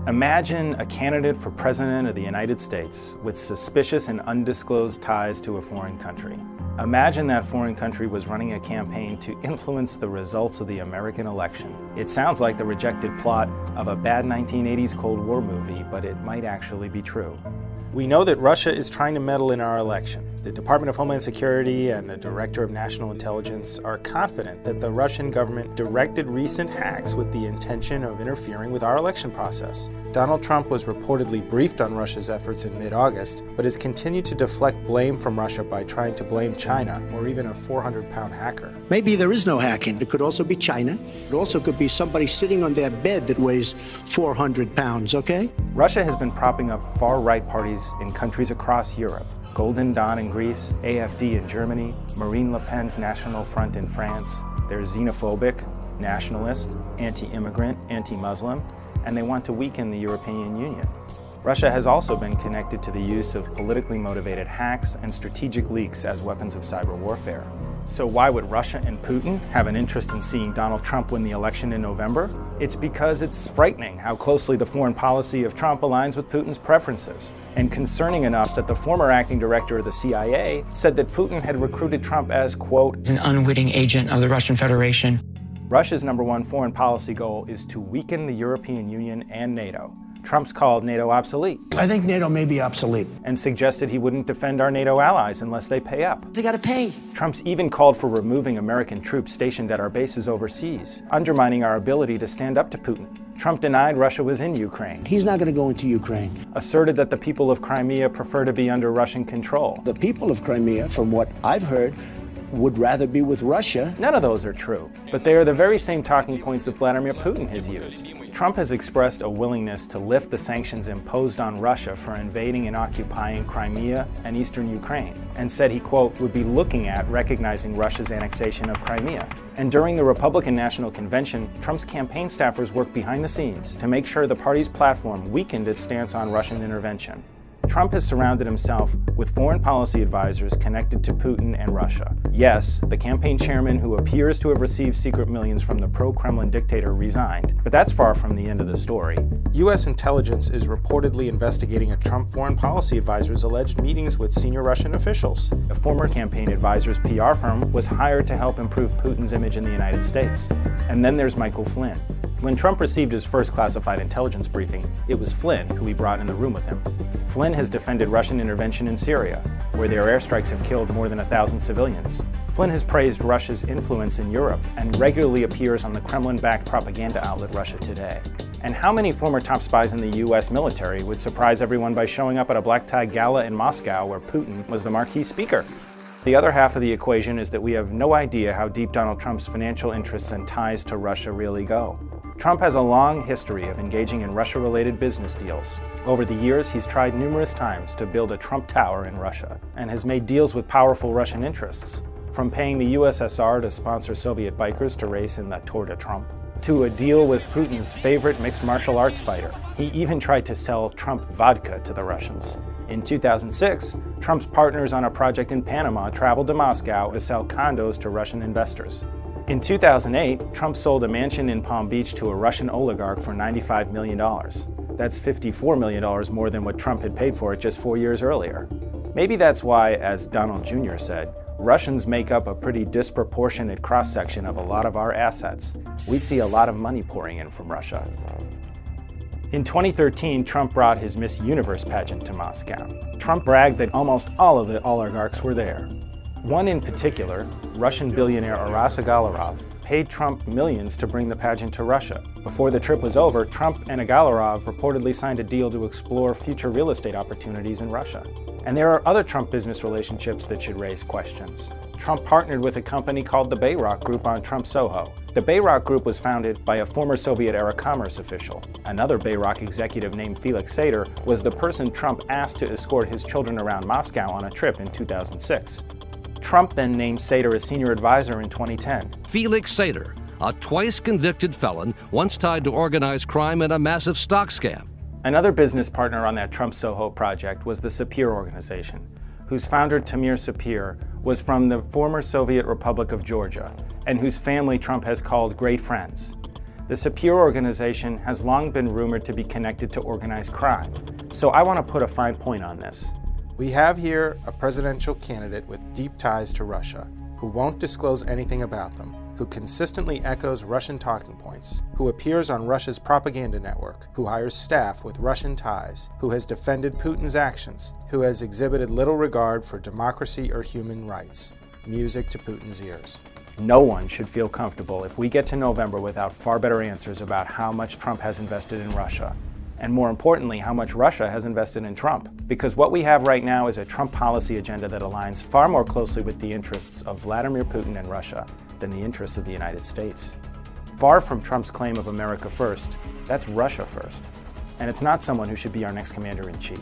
Imagine a candidate for President of the United States with suspicious and undisclosed ties to a foreign country. Imagine that foreign country was running a campaign to influence the results of the American election. It sounds like the rejected plot of a bad 1980s Cold War movie, but it might actually be true. We know that Russia is trying to meddle in our election. The Department of Homeland Security and the Director of National Intelligence are confident that the Russian government directed recent hacks with the intention of interfering with our election process. Donald Trump was reportedly briefed on Russia's efforts in mid-August, but has continued to deflect blame from Russia by trying to blame China or even a 400-pound hacker. Maybe there is no hacking. It could also be China. It also could be somebody sitting on their bed that weighs 400 pounds, okay? Russia has been propping up far-right parties in countries across Europe. Golden Dawn in Greece, AfD in Germany, Marine Le Pen's National Front in France. They're xenophobic, nationalist, anti-immigrant, anti-Muslim, and they want to weaken the European Union. Russia has also been connected to the use of politically motivated hacks and strategic leaks as weapons of cyber warfare. So why would Russia and Putin have an interest in seeing Donald Trump win the election in November? It's because it's frightening how closely the foreign policy of Trump aligns with Putin's preferences, and concerning enough that the former acting director of the CIA said that Putin had recruited Trump as, quote, an unwitting agent of the Russian Federation. Russia's #1 foreign policy goal is to weaken the European Union and NATO. Trump's called NATO obsolete. I think NATO may be obsolete. And suggested he wouldn't defend our NATO allies unless they pay up. They gotta pay. Trump's even called for removing American troops stationed at our bases overseas, undermining our ability to stand up to Putin. Trump denied Russia was in Ukraine. He's not gonna go into Ukraine. Asserted that the people of Crimea prefer to be under Russian control. The people of Crimea, from what I've heard, would rather be with Russia. None of those are true, but they are the very same talking points that Vladimir Putin has used. Trump has expressed a willingness to lift the sanctions imposed on Russia for invading and occupying Crimea and eastern Ukraine, and said he, quote, would be looking at recognizing Russia's annexation of Crimea. And during the Republican National Convention, Trump's campaign staffers worked behind the scenes to make sure the party's platform weakened its stance on Russian intervention. Trump has surrounded himself with foreign policy advisors connected to Putin and Russia. Yes, the campaign chairman who appears to have received secret millions from the pro-Kremlin dictator resigned, but that's far from the end of the story. U.S. intelligence is reportedly investigating a Trump foreign policy advisor's alleged meetings with senior Russian officials. A former campaign advisor's PR firm was hired to help improve Putin's image in the United States. And then there's Michael Flynn. When Trump received his first classified intelligence briefing, it was Flynn who he brought in the room with him. Flynn has defended Russian intervention in Syria, where their airstrikes have killed more than 1,000 civilians. Flynn has praised Russia's influence in Europe and regularly appears on the Kremlin-backed propaganda outlet Russia Today. And how many former top spies in the U.S. military would surprise everyone by showing up at a black-tie gala in Moscow where Putin was the marquee speaker? The other half of the equation is that we have no idea how deep Donald Trump's financial interests and ties to Russia really go. Trump has a long history of engaging in Russia-related business deals. Over the years, he's tried numerous times to build a Trump Tower in Russia and has made deals with powerful Russian interests, from paying the USSR to sponsor Soviet bikers to race in the Tour de Trump, to a deal with Putin's favorite mixed martial arts fighter. He even tried to sell Trump vodka to the Russians. In 2006, Trump's partners on a project in Panama traveled to Moscow to sell condos to Russian investors. In 2008, Trump sold a mansion in Palm Beach to a Russian oligarch for $95 million. That's $54 million more than what Trump had paid for it just 4 years earlier. Maybe that's why, as Donald Jr. said, Russians make up a pretty disproportionate cross-section of a lot of our assets. We see a lot of money pouring in from Russia. In 2013, Trump brought his Miss Universe pageant to Moscow. Trump bragged that almost all of the oligarchs were there. One in particular, Russian billionaire Aras Agalarov, paid Trump millions to bring the pageant to Russia. Before the trip was over, Trump and Agalarov reportedly signed a deal to explore future real estate opportunities in Russia. And there are other Trump business relationships that should raise questions. Trump partnered with a company called the Bayrock Group on Trump Soho. The Bayrock Group was founded by a former Soviet-era commerce official. Another Bayrock executive named Felix Sater was the person Trump asked to escort his children around Moscow on a trip in 2006. Trump then named Sater a senior advisor in 2010. Felix Sater, a twice-convicted felon, once tied to organized crime and a massive stock scam. Another business partner on that Trump Soho project was the Sapir Organization, whose founder, Tamir Sapir, was from the former Soviet Republic of Georgia, and whose family Trump has called great friends. The The Sapir organization has long been rumored to be connected to organized crime, so I want to put a fine point on this. We have here a presidential candidate with deep ties to Russia, who won't disclose anything about them, who consistently echoes Russian talking points, who appears on Russia's propaganda network, who hires staff with Russian ties, who has defended Putin's actions, who has exhibited little regard for democracy or human rights. Music to Putin's ears. No one should feel comfortable if we get to November without far better answers about how much Trump has invested in Russia, and more importantly, how much Russia has invested in Trump. Because what we have right now is a Trump policy agenda that aligns far more closely with the interests of Vladimir Putin and Russia than the interests of the United States. Far from Trump's claim of America first, that's Russia first. And it's not someone who should be our next commander-in-chief.